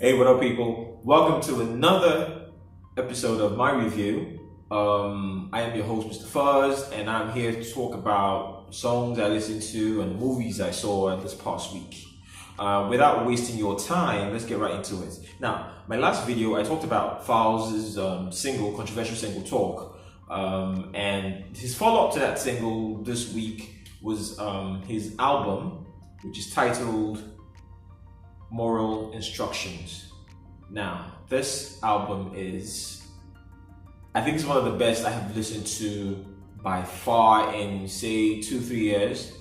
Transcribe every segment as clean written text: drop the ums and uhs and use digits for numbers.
Hey, what up, people? Welcome to another episode of my review. I am your host, Mr. Fuzz, and I'm here to talk about songs I listened to and movies I saw this past week. Without wasting your time, let's get right into it. Now, my last video, I talked about Falz's controversial single, Talk. And his follow-up to that single this week was his album, which is titled Moral Instructions. Now, this album I think it's one of the best I have listened to by far in, say, 2-3 years.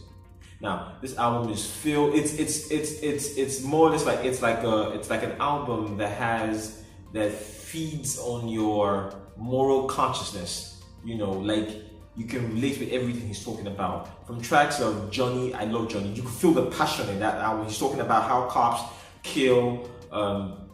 Now, this album is filled. It's more or less like it's like an album that feeds on your moral consciousness. You know, like you can relate with everything he's talking about. From tracks of Johnny, I Love Johnny. You can feel the passion in that album. He's talking about how cops kill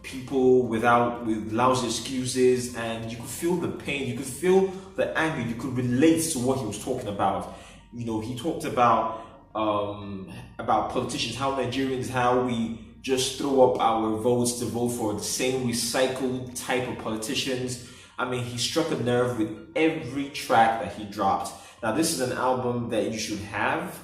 people with lousy excuses, and you could feel the pain, you could feel the anger, you could relate to what he was talking about. You know, he talked about politicians, how Nigerians, how we just throw up our votes to vote for the same recycled type of politicians. I mean, he struck a nerve with every track that he dropped. Now, this is an album that you should have.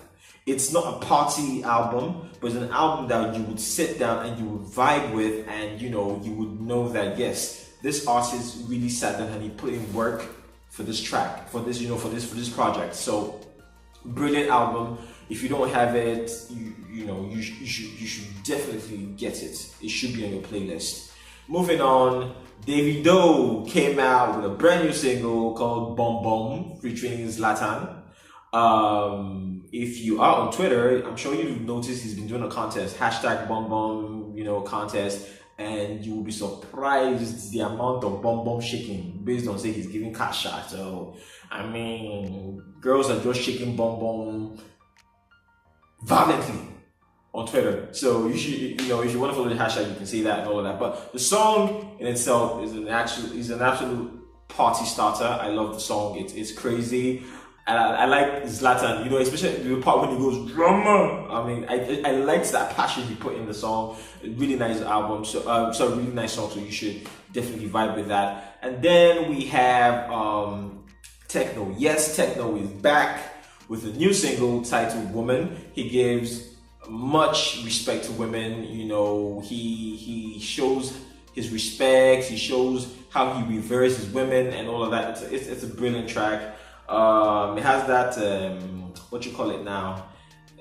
It's not a party album, but it's an album that you would sit down and you would vibe with, and you would know that yes, this artist really sat down and he put in work for this track, for this project. So, brilliant album. If you don't have it, you should definitely get it. It should be on your playlist. Moving on, Davido came out with a brand new single called Bom Bom featuring Zlatan. If you are on Twitter, I'm sure you've noticed he's been doing a contest, #BomBom, contest, and you will be surprised the amount of Bom Bom shaking based on say he's giving cash out. So, I mean, girls are just shaking Bom Bom violently on Twitter. So you should, if you want to follow the hashtag, you can see that and all of that. But the song in itself is an absolute party starter. I love the song. It's crazy. I like Zlatan, especially the part when he goes drama. I mean, I liked that passion he put in the song. Really nice album. So really nice song. So you should definitely vibe with that. And then we have Techno. Yes, Techno is back with a new single titled Woman. He gives much respect to women. He shows his respect. He shows how he reverses women and all of that. It's a brilliant track. It has that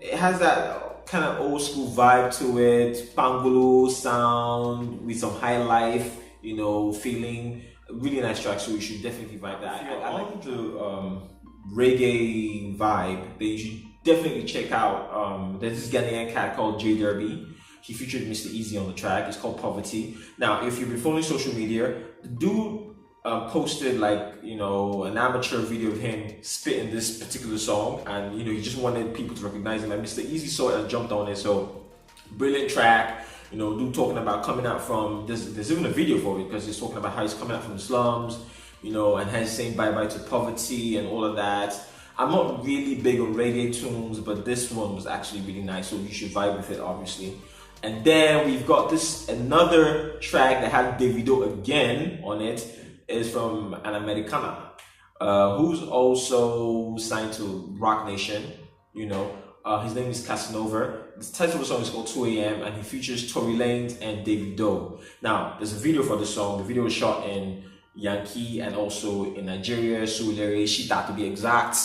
it has that kind of old school vibe to it, Pangolo sound with some high life, feeling. Really nice track, so you should definitely vibe that. If you're on the reggae vibe, then you should definitely check out there's this Ghanaian cat called J Derby. He featured Mr. Easy on the track. It's called Poverty. Now, if you've been following social media, the dude posted an amateur video of him spitting this particular song, and he just wanted people to recognize him, and Mr. Easy saw it and jumped on it. So brilliant track. Dude talking about coming out from there's even a video for it because he's talking about how he's coming out from the slums, and has saying bye to poverty and all of that. I'm not really big on reggae tunes, but this one was actually really nice, so you should vibe with it, obviously. And then we've got another track that has Davido again on it. Is from an Americana, who's also signed to Rock Nation. His name is Casanova. The title of the song is called 2 AM, and he features Tory Lanez and Davido. Now, there's a video for the song. The video was shot in Yankee and also in Nigeria, Surulere, Shita to be exact.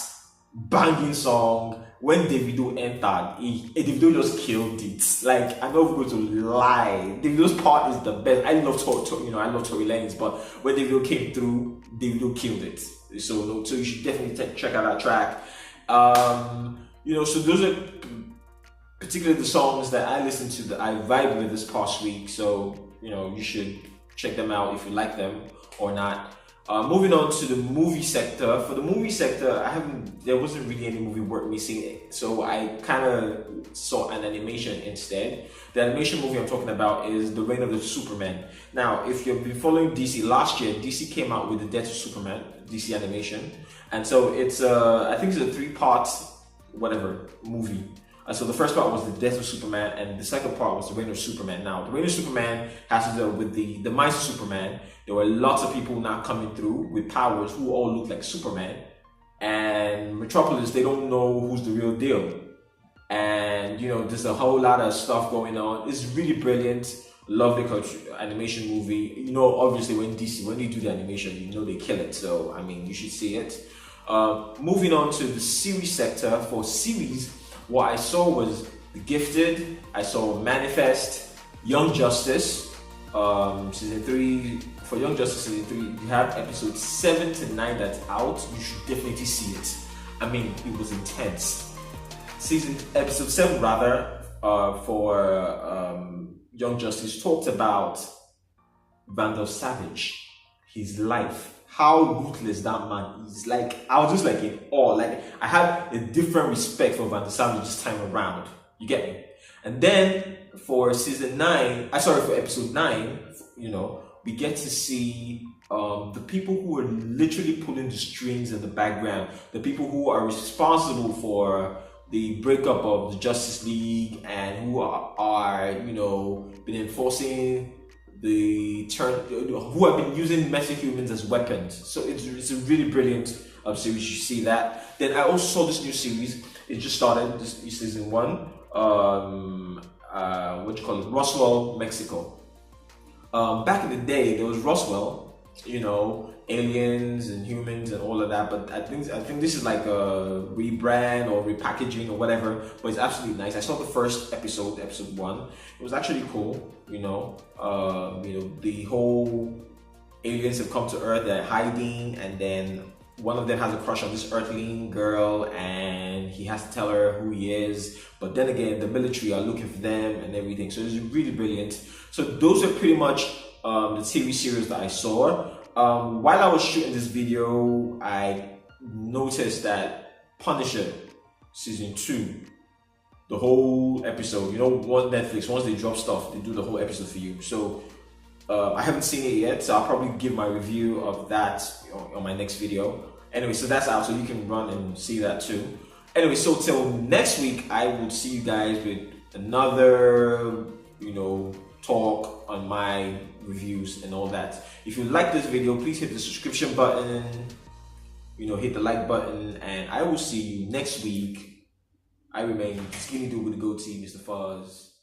Banging song. When Davido entered, Davido just killed it. Like, I'm not going to lie. Davido's part is the best. I love Tory Lanez, but when Davido came through, Davido killed it. So you should definitely check out that track. So those are particularly the songs that I listened to that I vibed with this past week. So you should check them out if you like them or not. Moving on to the movie sector. For the movie sector, there wasn't really any movie worth me seeing, so I kind of saw an animation instead. The animation movie I'm talking about is The Reign of the Superman. Now, if you've been following DC, last year DC came out with The Death of Superman, DC animation, and so it's I think it's a 3-part movie. So the first part was the death of Superman, and the second part was the reign of Superman. Now, the reign of Superman has to do with the demise of Superman. There were lots of people now coming through with powers who all look like Superman. And Metropolis, they don't know who's the real deal. And, you know, there's a whole lot of stuff going on. It's really brilliant. Love the animation movie. You know, obviously when they do the animation, you know they kill it. So, I mean, you should see it. Moving on to the series sector. For series, what I saw was The Gifted, I saw Manifest, Young Justice, season 3. For Young Justice season 3, you have episodes 7 to 9 that's out. You should definitely see it. I mean, it was intense. Episode 7 rather, for Young Justice talked about Vandal Savage, his life. How ruthless that man is. Like, I was just like in awe. Like, I had a different respect for Vandal Savage this time around. You get me? And then for for episode 9, you know, we get to see the people who are literally pulling the strings in the background, the people who are responsible for the breakup of the Justice League and who are you know, been enforcing who have been using metahumans as weapons. So it's a really brilliant series. You should see that. Then I also saw this new series. It just started, this season 1. What you call it? Roswell, Mexico. Back in the day, there was Roswell, you know, aliens and humans and all of that. But I think this is like a rebrand or repackaging or whatever. But it's absolutely nice. I saw the first episode 1. It was actually cool. You know, the whole aliens have come to Earth. They're hiding, and then one of them has a crush on this Earthling girl, and he has to tell her who he is. But then again, the military are looking for them and everything. So it's really brilliant. So those are pretty much the TV series that I saw. While I was shooting this video, I noticed that Punisher season 2, the whole episode, you know, Netflix, once they drop stuff, they do the whole episode for you. So I haven't seen it yet, so I'll probably give my review of that on my next video. Anyway, so that's out, so you can run and see that too. Anyway, so till next week, I will see you guys with another, you know, talk on my reviews and all that. If you like this video, please hit the subscription button, you know, hit the like button, and I will see you next week. I remain Skinny Dude with the goatee, Mr. Fuzz.